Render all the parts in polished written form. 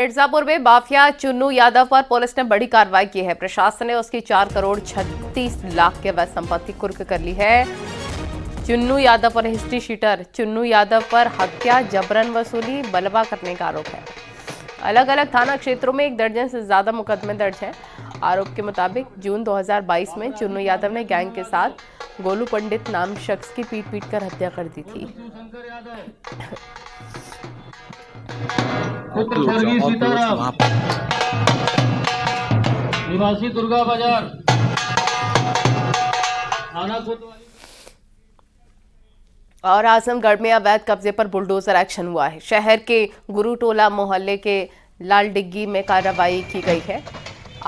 मिर्जापुर में माफिया चुन्नू यादव पर पुलिस ने बड़ी कार्रवाई की है। प्रशासन ने उसकी 4 करोड़ 36 लाख के अवैध संपत्ति कुर्क कर ली है। चुन्नू यादव पर हिस्ट्री शीटर चुन्नू यादव पर हत्या, जबरन वसूली, बलवा करने का आरोप है। अलग अलग थाना क्षेत्रों में 1 दर्जन से ज्यादा मुकदमे दर्ज हैं। आरोप के मुताबिक जून 2022 में चुन्नू यादव ने गैंग के साथ गोलू पंडित नाम शख्स की पीट कर हत्या कर दी थी। स्वर्गीय सीताराम निवासी दुर्गा बाजार थाना कोतवाली। और आजमगढ़ में अवैध कब्जे पर बुलडोजर एक्शन हुआ है। शहर के गुरुटोला मोहल्ले के लाल डिग्गी में कार्रवाई की गई है।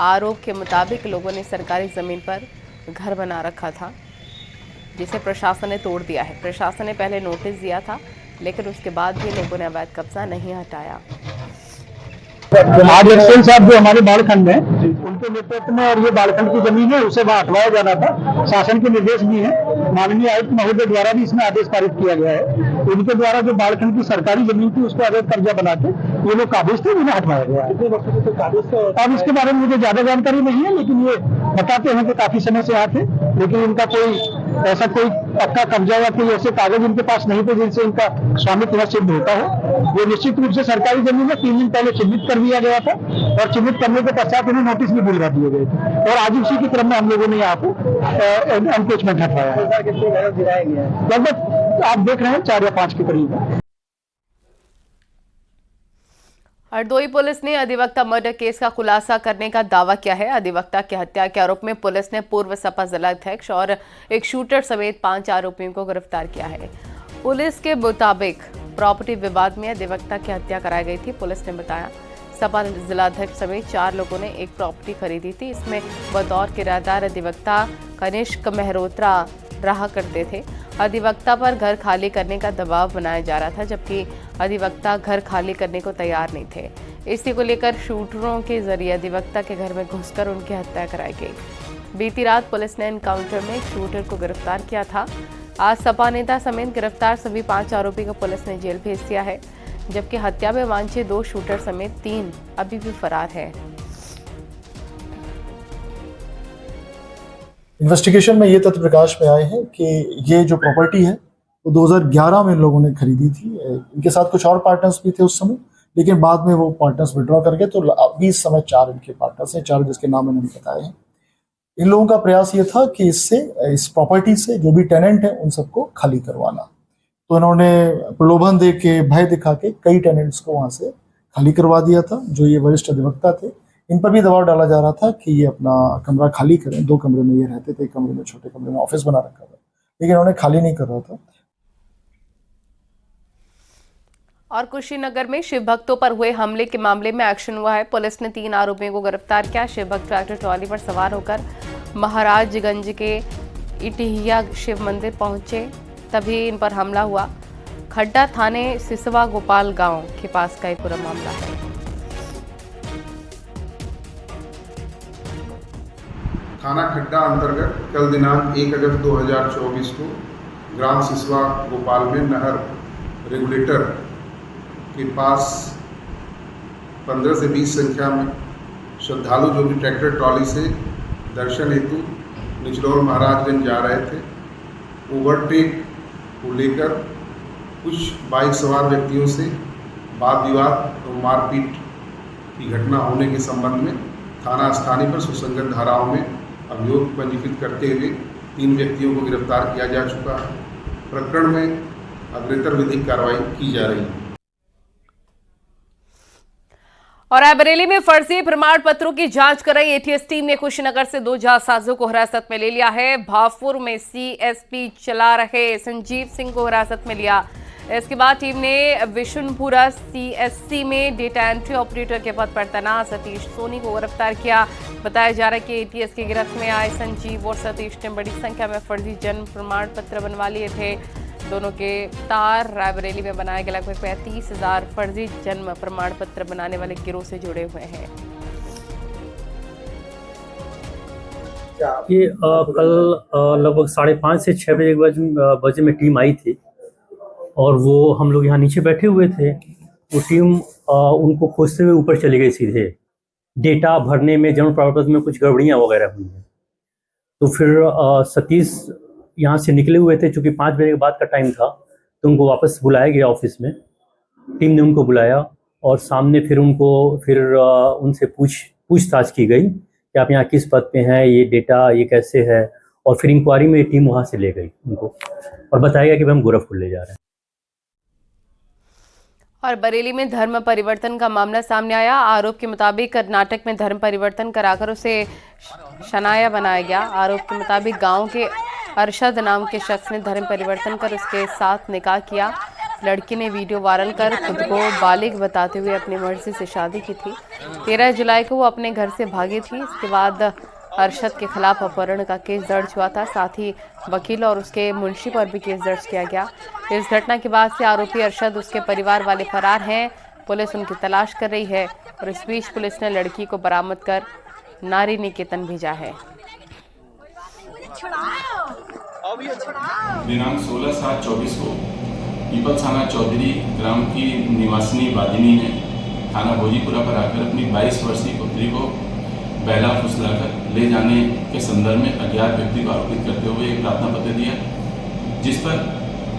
आरोप के मुताबिक लोगों ने सरकारी जमीन पर घर बना रखा था, जिसे प्रशासन ने तोड़ दिया है। प्रशासन ने पहले नोटिस दिया था, लेकिन उसके बाद भी लोगों ने अवैध कब्जा नहीं हटाया। आज एक्सेल साहब जो हमारे बालखंड में उनके नेतृत्व में और ये बालखंड की जमीन है उसे वहाँ हटवाया जा रहा था। शासन के निर्देश भी है, माननीय आयुक्त महोदय द्वारा भी इसमें आदेश पारित किया गया है। उनके द्वारा जो बालखंड की सरकारी जमीन थी उसको अवैध कब्जा बना के ये लोग काबिज थे, उन्हें हटवाया गया है। अब इसके बारे में मुझे ज्यादा जानकारी नहीं है, लेकिन ये बताते हैं कि काफी समय से यहाँ थे, लेकिन इनका कोई ऐसा कोई पक्का कब्जा या कोई ऐसे कागज इनके पास नहीं थे जिनसे इनका स्वामित्व सिद्ध होता हो। ये निश्चित रूप से सरकारी जमीन में 3 दिन पहले चिन्हित कर दिया गया था और चिन्हित करने के पश्चात उन्हें नोटिस भी दिलवा दिए गए थे और आज उसी के क्रम में हम लोगों ने यहाँ को एनक्रोचमेंट हटवाया है। लगभग आप देख रहे हैं 4 या 5 के करीब है। हरदोई पुलिस ने अधिवक्ता मर्डर केस का खुलासा करने का दावा किया है। अधिवक्ता की हत्या के आरोप में पुलिस ने पूर्व सपा जिलाध्यक्ष और एक शूटर समेत 5 आरोपियों को गिरफ्तार किया है। पुलिस के मुताबिक प्रॉपर्टी विवाद में अधिवक्ता की हत्या कराई गई थी। पुलिस ने बताया सपा जिलाध्यक्ष समेत 4 लोगों ने एक प्रॉपर्टी खरीदी थी। इसमें बतौर किराएदार अधिवक्ता कनिष्क मेहरोत्रा रहा करते थे। अधिवक्ता पर घर खाली करने का दबाव बनाया जा रहा था, जबकि अधिवक्ता घर खाली करने को तैयार नहीं थे। इसी को लेकर शूटरों के जरिए अधिवक्ता के घर में घुसकर उनकी हत्या कराई गई। बीती रात पुलिस ने एनकाउंटर में एक शूटर को गिरफ्तार किया था। आज सपा नेता समेत गिरफ्तार सभी 5 आरोपी को पुलिस ने जेल भेज दिया है, जबकि हत्या में वांछित 2 शूटर समेत 3 अभी भी फरार हैं। इन्वेस्टिगेशन में ये तथ्य प्रकाश में आए हैं कि ये जो प्रॉपर्टी है वो 2011 में इन लोगों ने खरीदी थी। इनके साथ कुछ और पार्टनर्स भी थे उस समय, लेकिन बाद में वो पार्टनर्स विड्रॉ कर गए, तो अभी इस समय 4 इनके पार्टनर्स हैं, 4 जिसके नाम मैंने बताए हैं। इन लोगों का प्रयास ये था कि इस प्रॉपर्टी से जो भी टेनेंट है उन सबको खाली करवाना। तो इन्होंने प्रलोभन दे के, भय दिखा के कई टेनेंट्स को वहां से खाली करवा दिया था। जो ये वरिष्ठ अधिवक्ता थे, इन पर भी दबाव डाला जा रहा था कि ये अपना कमरा खाली करें। 2 कमरे में ये रहते थे, एक कमरे में, छोटे कमरे में ऑफिस बना रखा था, लेकिन उन्होंने खाली नहीं कर रहा था। और कुशीनगर में शिव भक्तों पर हुए हमले के मामले में एक्शन हुआ है। पुलिस ने 3 आरोपियों को गिरफ्तार किया। शिव भक्त ट्रैक्टर ट्रॉली पर सवार होकर महाराजगंज के इटिहिया शिव मंदिर पहुंचे, तभी इन पर हमला हुआ। खड्डा थाने सिसवा गोपाल गांव के पास का ये पूरा मामला है। थाना खड्डा अंतर्गत कल दिनांक 1 अगस्त 2024 को ग्राम सिसवा गोपाल में नहर रेगुलेटर के पास 15 से 20 संख्या में श्रद्धालु जो भी ट्रैक्टर ट्रॉली से दर्शन हेतु निचलौल महाराजगंज जा रहे थे, ओवरटेक को लेकर कुछ बाइक सवार व्यक्तियों से वाद विवाद और मारपीट की घटना होने के संबंध में थाना स्थानीय पर सुसंगत धाराओं में अभियोग पंजीकृत करते हुए 3 व्यक्तियों को गिरफ्तार किया जा चुका है। प्रकरण में अग्रेतर विधिक कार्रवाई की जा रही है। और रायबरेली में फर्जी प्रमाण पत्रों की जांच कर रही एटीएस टीम ने कुशीनगर से 2 जालसाजों को हिरासत में ले लिया है। भावपुर में सीएसपी चला रहे संजीव सिंह को हिरासत में लिया। इसके बाद टीम ने विशुनपुरा सीएससी में डेटा एंट्री ऑपरेटर के पद पर तैनात सतीश सोनी को गिरफ्तार किया। बताया जा रहा है कि एटीएस की गिरफ्त में आए संजीव और सतीश ने बड़ी संख्या में फर्जी जन्म प्रमाण पत्र बनवा लिए थे। दोनों के तार रायबरेली में बनाए गए लगभग 35,000 फर्जी जन्म प्रमाण पत्र बनाने वाले गिरोह से जुड़े हुए हैं। ये कल लगभग 5:30 से 6 बजे में टीम आई थी और वो हम लोग यहाँ नीचे बैठे हुए थे। वो टीम उनको खोजते हुए ऊपर चली गई सीधे। डेटा भरने में जनरल पर्पज में कुछ गड़बड़ियाँ वगैरह हुई हैं। तो फिर सतीश यहाँ से निकले हुए थे, चूँकि 5 बजे के बाद का टाइम था, तो उनको वापस बुलाया गया ऑफिस में। टीम ने उनको बुलाया और सामने फिर उनसे पूछताछ की गई कि आप यहाँ किस पद पे हैं, ये डेटा ये कैसे है। और फिर इंक्वायरी में टीम वहाँ से ले गई उनको और बताया गया कि हम गोरखपुर ले जा रहे हैं। और बरेली में धर्म परिवर्तन का मामला सामने आया। आरोप के मुताबिक कर्नाटक में धर्म परिवर्तन कराकर उसे शनाया बनाया गया। आरोप के मुताबिक गांव के अरशद नाम के शख्स ने धर्म परिवर्तन कर उसके साथ निकाह किया। लड़की ने वीडियो वायरल कर खुद को बालिग बताते हुए अपनी मर्जी से शादी की थी। 13 जुलाई को वो अपने घर से भागी थी। इसके बाद अरशद के खिलाफ अपहरण का केस दर्ज हुआ था। साथ ही वकील और उसके मुंशी पर भी केस दर्ज किया गया। इस घटना के बाद से आरोपी अरशद उसके परिवार वाले फरार हैं। पुलिस उनकी तलाश कर रही है और इस बीच पुलिस ने लड़की को बरामद कर नारी निकेतन भेजा है। दिनांक 16/7/24 को पीपल थाना चौधरी ग्राम की निवासिनी वादिनी ने थाना भोजीपुरा पर आकर अपनी 22 वर्षीय पुत्री को बहला फुसलाकर ले जाने के संदर्भ में अज्ञात व्यक्ति को आरोपित करते हुए एक प्रार्थना पत्र दिया, जिस पर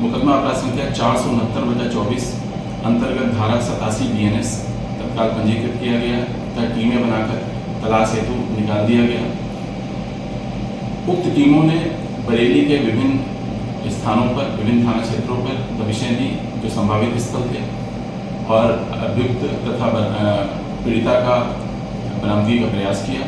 मुकदमा अपराध संख्या 469/24 अंतर्गत धारा 87 BNS तत्काल पंजीकृत किया गया तथा टीमें बनाकर तलाश हेतु निकाल दिया गया। उक्त टीमों ने बरेली के विभिन्न स्थानों पर, विभिन्न थाना क्षेत्रों पर दबिशें दी जो संभावित स्थल थे और अभियुक्त तथा पीड़िता का बरामदगी का प्रयास किया।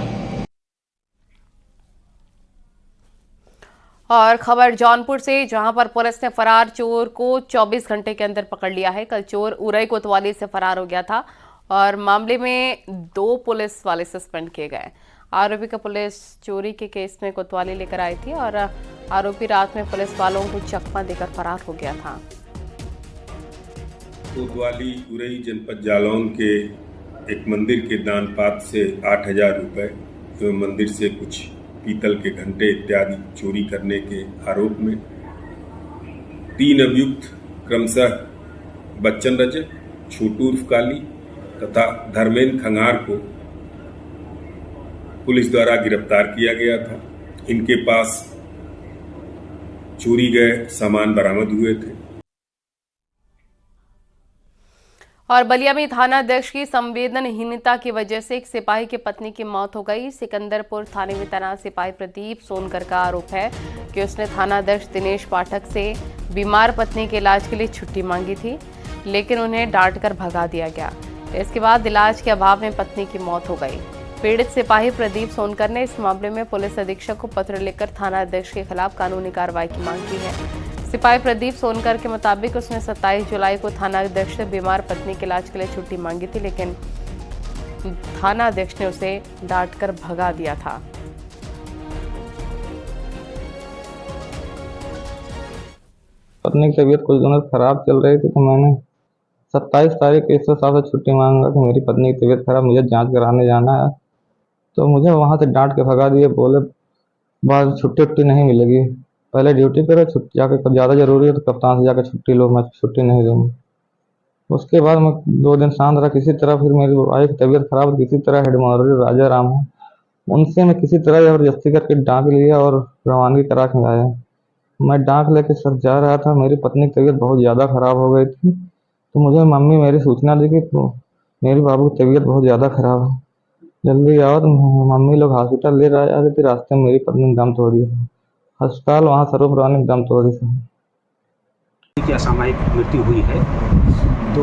और खबर जौनपुर से, जहां पर पुलिस ने फरार चोर को 24 घंटे के अंदर पकड़ लिया है। कल चोर उरई कोतवाली से फरार हो गया था और मामले में 2 पुलिस वाले सस्पेंड किए गए। आरोपी का पुलिस चोरी के केस में कोतवाली लेकर आई थी और आरोपी रात में पुलिस वालों को चकमा देकर फरार हो गया था। कोतवाली उरई जनपद जालौन के एक मंदिर के दान पात्र से 8,000 रुपये एवं मंदिर से कुछ पीतल के घंटे इत्यादि चोरी करने के आरोप में 3 अभियुक्त क्रमशः बच्चन रजक, छोटू उर्फ काली तथा धर्मेंद्र खंगार को पुलिस द्वारा गिरफ्तार किया गया था। इनके पास चोरी गए सामान बरामद हुए थे। और बलिया में थानाध्यक्ष की संवेदनहीनता की वजह से एक सिपाही की पत्नी की मौत हो गई। सिकंदरपुर थाने में तैनात सिपाही प्रदीप सोनकर का आरोप है कि उसने थानाध्यक्ष दिनेश पाठक से बीमार पत्नी के इलाज के लिए छुट्टी मांगी थी, लेकिन उन्हें डांटकर भगा दिया गया। इसके बाद इलाज के अभाव में पत्नी की मौत हो गई। पीड़ित सिपाही प्रदीप सोनकर ने इस मामले में पुलिस अधीक्षक को पत्र लिखकर थानाध्यक्ष के खिलाफ कानूनी कार्रवाई की मांग की है। सिपाही प्रदीप सोनकर के मुताबिक उसने 27 जुलाई को थानाध्यक्ष से बीमार पत्नी के इलाज के लिए छुट्टी मांगी थी, लेकिन थानाध्यक्ष ने उसे डांटकर भगा दिया था। पत्नी की तबीयत कुछ दिनों से खराब चल रही थी, तो मैंने 27 तारीख को इससे साहब से छुट्टी मांगा कि मेरी पत्नी की तबीयत खराब, मुझे जांच कराने जाना है। तो मुझे वहाँ से डांट के भगा दिए, बोले बाद छुट्टी नहीं मिलेगी, पहले ड्यूटी करो, छुट्टी जाकर ज़्यादा ज़रूरी है तो कप्तान से जाकर छुट्टी लो, मैं छुट्टी नहीं दूँगा। उसके बाद मैं 2 दिन शांत रहा। किसी तरह फिर मेरी वाइफ की तबीयत खराब, किसी तरह हेड मास्टर राजा राम है, उनसे मैं किसी तरह ज़बरदस्ती करके डांट लिया और रवानगी करा के लाया। मैं डांट लेके सर जा रहा था, मेरी पत्नी की तबीयत बहुत ज़्यादा ख़राब हो गई थी, तो मुझे मम्मी मेरी सूचना दी कि तो मेरे बाबू की तबीयत बहुत ज़्यादा ख़राब है, जल्दी आओ। तो मम्मी लोग हॉस्पिटल ले रहे थे, रास्ते में मेरी पत्नी ने दम तोड़ दिया। अस्पताल वहाँ स्वरूप रानी दम तोड़ी की असामयिक मृत्यु हुई है, तो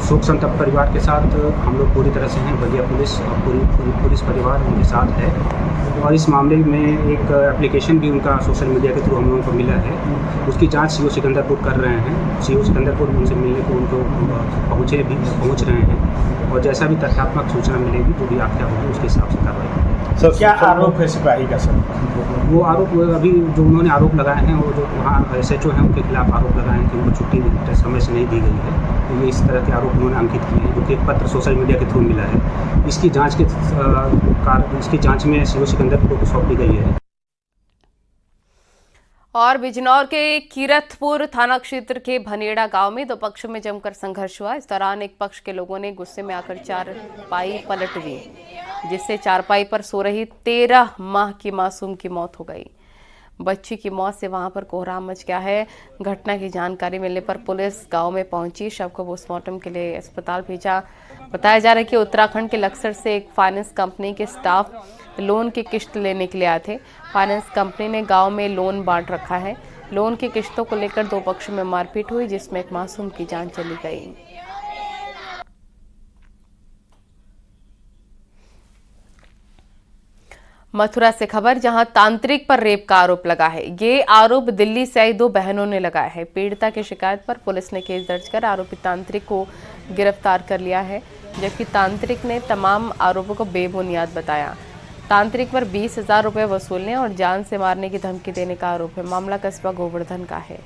शोक संतप्त परिवार के साथ हम लोग पूरी तरह से हैं। बलिया पुलिस और पूरी पुलिस परिवार उनके साथ है और इस मामले में एक एप्लीकेशन भी उनका सोशल मीडिया के थ्रू हम लोगों को मिला है। उसकी जांच सीओ सिकंदरपुर कर रहे हैं। सीओ सिकंदरपुर उनसे मिलने को उनको पहुँच रहे हैं और जैसा भी तथ्यात्मक सूचना मिलेगी, जो भी आख्या होगी उसके हिसाब से कार्रवाई। सर क्या आरोप है सिपाही का? सर वो आरोप अभी जो उन्होंने आरोप लगाए हैं, वो जो वहाँ SHO हैं उनके खिलाफ आरोप लगाए हैं कि उनको छुट्टी समय से नहीं दी गई है। तो ये इस तरह के आरोप उन्होंने अंकित किए हैं, जो कि एक पत्र सोशल मीडिया के थ्रू मिला है। इसकी जांच में सीओ सिकंदरपुर को सौंप दी गई है। और बिजनौर के कीरतपुर थाना क्षेत्र के भनेड़ा गांव में दो पक्षों में जमकर संघर्ष हुआ। इस दौरान एक पक्ष के लोगों ने गुस्से में आकर चारपाई पलट दी, जिससे चारपाई पर सो रही 13 माह की मासूम की मौत हो गई। बच्ची की मौत से वहां पर कोहराम मच गया है। घटना की जानकारी मिलने पर पुलिस गांव में पहुंची, शव को पोस्टमार्टम के लिए अस्पताल भेजा। बताया जा रहा है कि उत्तराखंड के लक्सर से एक फाइनेंस कंपनी के स्टाफ लोन की किस्त लेने के लिए आए थे। फाइनेंस कंपनी ने गांव में लोन बांट रखा है। लोन की किस्तों को लेकर दो पक्षों में मारपीट हुई, जिसमें एक मासूम की जान चली गई। मथुरा से खबर, जहां तांत्रिक पर रेप का आरोप लगा है। ये आरोप दिल्ली से आई दो बहनों ने लगाया है। पीड़िता की शिकायत पर पुलिस ने केस दर्ज कर आरोपी तांत्रिक को गिरफ्तार कर लिया है, जबकि तांत्रिक ने तमाम आरोपों को बेबुनियाद बताया। तांत्रिक पर 20,000 रुपए वसूलने और जान से मारने की धमकी देने का आरोप है। मामला कस्बा गोवर्धन का है।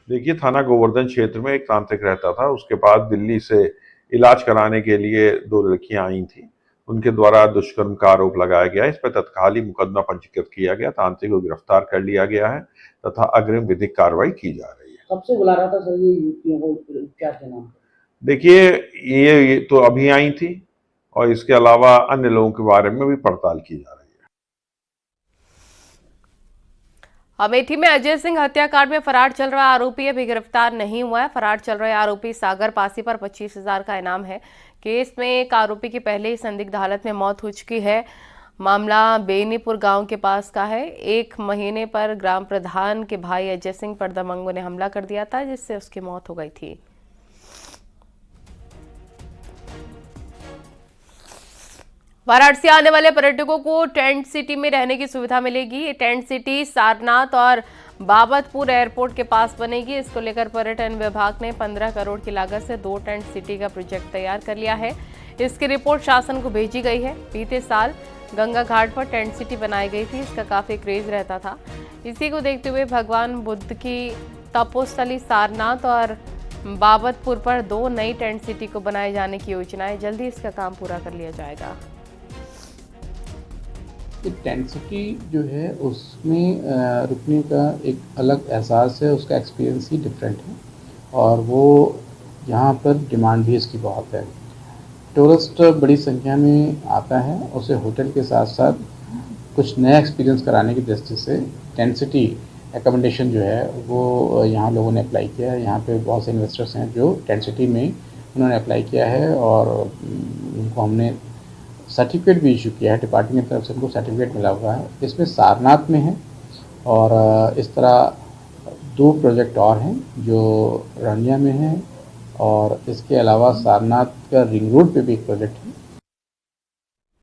देखिए, थाना गोवर्धन क्षेत्र में एक तांत्रिक रहता था। उसके बाद दिल्ली से इलाज कराने के लिए दो लड़कियां आई थी। उनके द्वारा दुष्कर्म का आरोप लगाया गया। इस पर तत्काल ही मुकदमा पंजीकृत किया गया। तांत्रिक को गिरफ्तार कर लिया गया है तथा अग्रिम विधिक कार्रवाई की जा रही है। कब से बुला रहा था सर ये युवतियों को उपचार के नाम? देखिए, ये तो अभी आई थी और इसके अलावा अन्य लोगों के बारे में भी पड़ताल की जा रही है। अमेठी में अजय सिंह हत्याकांड में फरार चल रहा आरोपी अभी गिरफ्तार नहीं हुआ है। फरार चल रहे आरोपी सागर पासी पर 25,000 का इनाम है। केस में एक आरोपी की पहले ही संदिग्ध हालत में मौत हो चुकी है। मामला बेनीपुर गांव के पास का है। 1 महीने पर ग्राम प्रधान के भाई अजय सिंह पर दबंगों ने हमला कर दिया था, जिससे उसकी मौत हो गई थी। वाराणसी आने वाले पर्यटकों को टेंट सिटी में रहने की सुविधा मिलेगी। ये टेंट सिटी सारनाथ और बाबतपुर एयरपोर्ट के पास बनेगी। इसको लेकर पर्यटन विभाग ने 15 करोड़ की लागत से 2 टेंट सिटी का प्रोजेक्ट तैयार कर लिया है। इसकी रिपोर्ट शासन को भेजी गई है। बीते साल गंगा घाट पर टेंट सिटी बनाई गई थी। इसका काफी क्रेज रहता था। इसी को देखते हुए भगवान बुद्ध की तपोस्थली सारनाथ और बाबतपुर पर 2 नई टेंट सिटी को बनाए जाने की योजना है। जल्दी इसका काम पूरा कर लिया जाएगा। टेंट सिटी जो है उसमें रुकने का एक अलग एहसास है, उसका एक्सपीरियंस ही डिफरेंट है और वो यहाँ पर डिमांड भी इसकी बहुत है। टूरिस्ट बड़ी संख्या में आता है, उसे होटल के साथ साथ कुछ नया एक्सपीरियंस कराने की दृष्टि से टेंट सिटी एकोमोडेशन जो है वो यहाँ लोगों ने अप्लाई किया है। यहाँ पे बहुत से इन्वेस्टर्स हैं जो टेंट सिटी में उन्होंने अप्लाई किया है और उनको हमने सर्टिफिकेट भी इशू किया है। डिपार्टमेंट की तरफ से उनको सर्टिफिकेट मिला हुआ है। इसमें सारनाथ में है और इस तरह 2 प्रोजेक्ट और हैं जो रनिया में हैं और इसके अलावा सारनाथ का रिंग रोड पे भी एक प्रोजेक्ट है।